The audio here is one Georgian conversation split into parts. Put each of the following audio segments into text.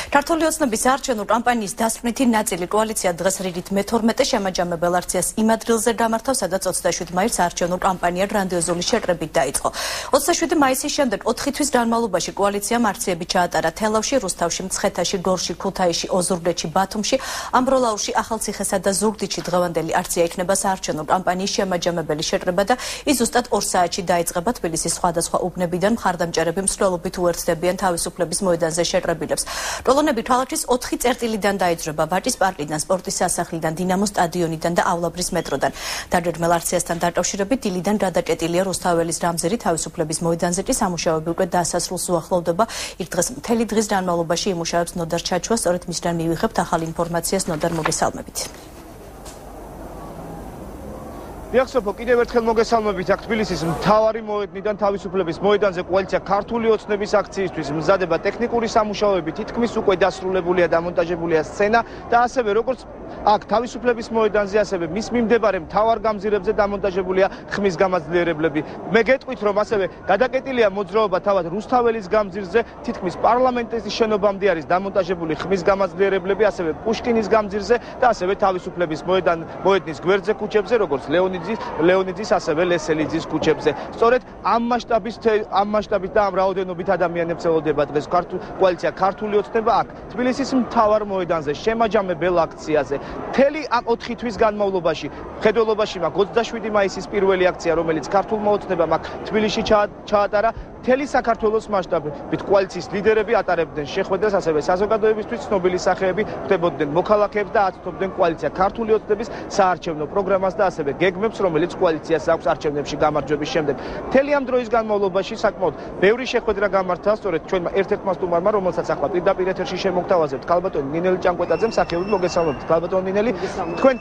ქართული ოცნების საარჩევნო კამპანიის დასკვნითი ნაწილი კოალიცია დღეს რიგით მე-12 შემაჯამებელ აქციას იმ ადგილზე გამართავს, სადაც 27 მაისს საარჩევნო კამპანია გრანდიოზული შეკრებით დაიწყო. 27 მაისის შემდეგ 4 თვის განმავლობაში კოალიციამ აქციები ჩაატარა თელავში, რუსთავში, მცხეთაში, გორში, ქუთაისში, ოზურგეთში, ბათუმში, ამბროლაურში, ახალციხესა და ზუგდიდში დღევანდელი აქცია იქნება საარჩევნო კამპანიის შემაჯამებელი შეკრება და ის ზუსტად 2 საათში დაიწყება თბილისის სხვადასხვა უბნებიდან მხარდამჭერები მსვლელობით უერთდებიან თავისუფლების მოედანზე შეკრებილებს. Kolonები თვალახის 4 წერტილიდან დაიძრება ვაჭის პარკიდან, სპორტის სასახლიდან, დინამოს სტადიონიდან დაავლაბრის მეტროდან. დაგეგმილ აქციასთან დაკავშირებით დილიდან გადაკეტილია რუსთაველის რამზერი თავისუფლების მოედანზე კი სამუშაოები უკვე დასასრულს უახლოვდება. იქ დღეს მთელი დღის განმავლობაში იმუშავებს ნოდარ ჩაჩუა, სწორედ მისგან მივიღებთ ახალ ინფორმაციას. ნოდარ, მოგესალმებით. Დიახსოფო, კიდევ ერთხელ მოგესალმებით. აქ თბილისის მთავარი მოედნიდან თავისუფლების მოედანზე კოალიცია ქართული ოცნების აქციისთვის მზადება ტექნიკური სამუშაოები, თითქმის უკვე დასრულებულია, დამონტაჟებულია სცენა და ასევე როგორც აქ თავისუფლების მოედანზე, ასევე მის მიმდებარე მთავარ გამზირებზე დამონტაჟებულია ხმის გამაძლიერებლები. მე გეტყვით, რომ ასევე გადაკეტილია მოძრაობა თავად რუსთაველის გამზირზე, თითქმის პარლამენტის შენობამდე არის დამონტაჟებული ხმის გამაძლიერებლები, ასევე პუშკინის გამზირზე და ასევე თავისუფლების მოედნის გვერდზე ქუჩებზე, როგორც ლეონიძის, ასევე ლესელიძის ქუჩებზე. სწორედ ამ მასშტაბით და ამ რაოდენობით ადამიანებს ელოდება დღეს კოალიცია ქართული ოცნება აქ თბილისის მთავარ მოედანზე შემაჯამებელ აქციაზე. მთელი ამ 4 თვის განმავლობაში მხედველობაში მაქვს 27 მაისის პირველი აქცია, რომელიც ქართულმა ოცნებამ აქ თბილისში ჩაატარა. მთელი საქართველოს მასშტაბით კოალიციის ლიდერები ატარებდნენ შეხვედრას, ასევე საზოგადოებისთვის ცნობილი სახეები ხვდებოდნენ მოქალაქეებს და აცნობდნენ კოალიცია ქართული ოცნების საარჩევნო პროგრამას და ასევე გეგმებს, რომელიც კოალიციას აქვს არჩევნებში გამარჯვების შემდეგ. მთელი ამ დროის განმავლობაში საკმაოდ ბევრი შეხვედრა გამართა, სწორედ ჩვენმა ერთ-ერთმა სტუმარმა, რომელსაც ახლა პირდაპირ ეთერში შემოგთავაზებთ, ქალბატონი ნინელი ჭანკვეტაძემ, მსახიობი, მოგესალმებით. ქალბატონი ნინელი, თქვენ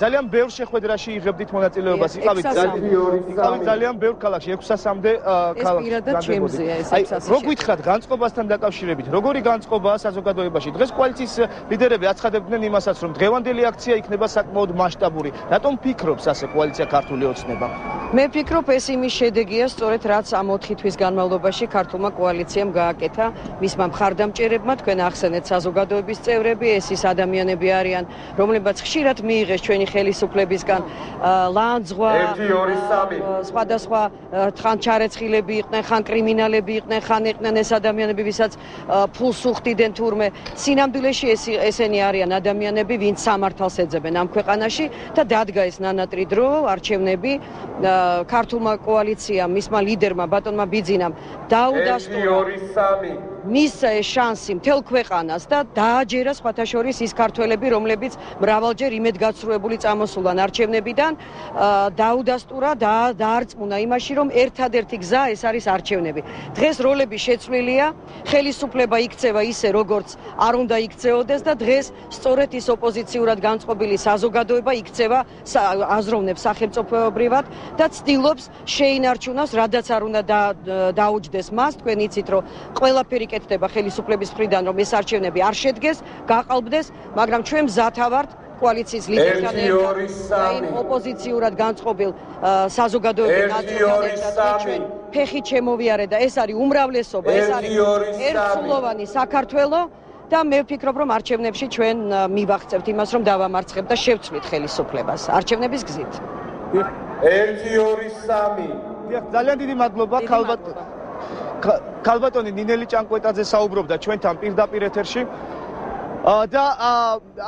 ძალიან ბევრ შეხვედრაში იღებდით მონაწილეობას, იყავით ძალიან ბევრ ქალაქში, 600-მდე ქალაქში. Რო გითხრათ განწყობასთან დაკავშირებით, როგორი განწყობაა საზოგადოებაში? დღეს კოალიციის ლიდერები აცხადებდნენ იმასაც, რომ დღევანდელი აქცია იქნება საკმაოდ მასშტაბური. რატომ ფიქრობს ასე კოალიცია ქართული ოცნება? მე ვფიქრობ, ეს იმის შედეგია, სწორედ რაც ამ 4 თვის განმავლობაში ქართულმა კოალიციამ გააკეთა მისმა მხარდამჭერებმა. თქვენ ახსენეთ საზოგადოების წევრები, ეს ის ადამიანები არიან, რომლებიც ხშირად მიიღეს ჩვენი ხელისუფლებისგან ლანძღვა, სხვადასხვა თხან ჩარეცხილები იყვნენ, ხან კრიმინალები იყვნენ, ხან იყვნენ ეს ადამიანები, ვისაც ფულს უხდიდნენ თურმე. სინამდვილეში ესენი არიან ადამიანები, ვინც სამართალს ეძებენ ამ ქვეყანაში და დადგა ეს ნანატრი დრო, არჩევნები ქართულმა კოალიციამ, მისმა ლიდერმა ბატონმა ბიძინამ დაუდასტურა მისცა ეს შანსი მთელ ქვეყანას და დააჯერა სხვათა შორის ის ქართველები, რომლებიც მრავალჯერ იმედგაცრუებული წამოსულან არჩევნებიდან, დაუდასტურა და დაარწმუნა იმაში, რომ ერთადერთი გზა ეს არის არჩევნები. დღეს როლები შეცვლილია, ხელისუფლება იქცევა ისე, როგორც არ უნდა იქცეოდეს და დღეს სწორედ ის ოპოზიციურად განწყობილი საზოგადოება იქცევა, აზროვნებს სახელმწიფოებრივად და ცდილობს შეინარჩუნოს, რადაც არ უნდა დაუჯდეს მას. თქვენ იცით, რომ ყველაფერი კეთდება ხელისუფლების მხრიდან, რომ ეს არჩევნები არ შედგეს, გაყალბდეს, მაგრამ ჩვენ მზათა ვართ კოალიციის ლიდერთან ერთად და იმ ოპოზიციურად განწყობილ საზოგადოებრივ ნაწილთან ერთად ჩვენ ფეხით შემოვიარეთ და ეს არის უმრავლესობა, ეს არის ერთსულოვანი საქართველო და მე ვფიქრობ, რომ არჩევნებში ჩვენ მივაღწევთ იმას, რომ დავამარცხებთ და შევცვლით ხელისუფლებას არჩევნების გზით. 1 2 3 ძალიან დიდი მადლობა ქალბატონი ნინელი ჭანკვეტაძე საუბრობდა ჩვენთან პირდაპირ ეთერში. და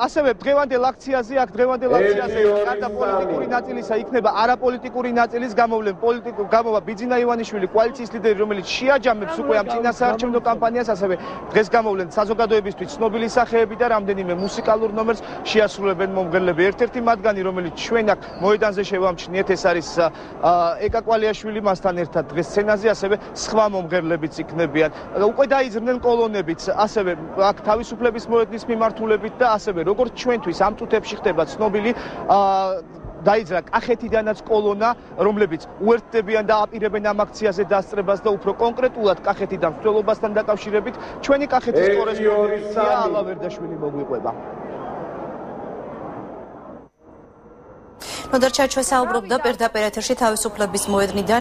ასევე დღევანდელ აქციაზე გარდა პოლიტიკური ნაწილისა იქნება არაპოლიტიკური ნაწილის გამოვა ბიძინა ივანიშვილი, კოალიციის ლიდერი, რომელიც შეაჯამებს უკვე ამ წინასაარჩევნო კამპანიას, ასევე დღეს გამოვლენ საზოგადოებისთვის ცნობილი სახეები და რამდენიმე მუსიკალურ ნომერს შეასრულებენ მომღერლები. ერთ-ერთი მათგანი, რომელიც ჩვენ აქ მოედანზე შევამჩნიეთ, ეს არის ეკა კვალიაშვილი, მასთან ერთად დღეს სცენაზე ასევე სხვა მომღერლებიც იქნებიან. უკვე დაიძრნენ კოლონებიც, ასევე აქ თავისუფლების მოედნის მიმართულებით და ასევე როგორც ჩვენთვის ამ წუთებში ხდება ცნობილი დაიძრა კახეთიდანაც კოლონა, რომლებიც უერთდებიან და აპირებენ ამ აქციაზე დასწრებას და უფრო კონკრეტულად კახეთიდან მსვლელობასთან დაკავშირებით ჩვენი კახეთის კორესპონდენტი ალა ვერდაშვილი მოგვიყვება. ნოდარ ჩაჩუა საუბრობდა პირდაპირ ეთერში თავისუფლების მოედნიდან.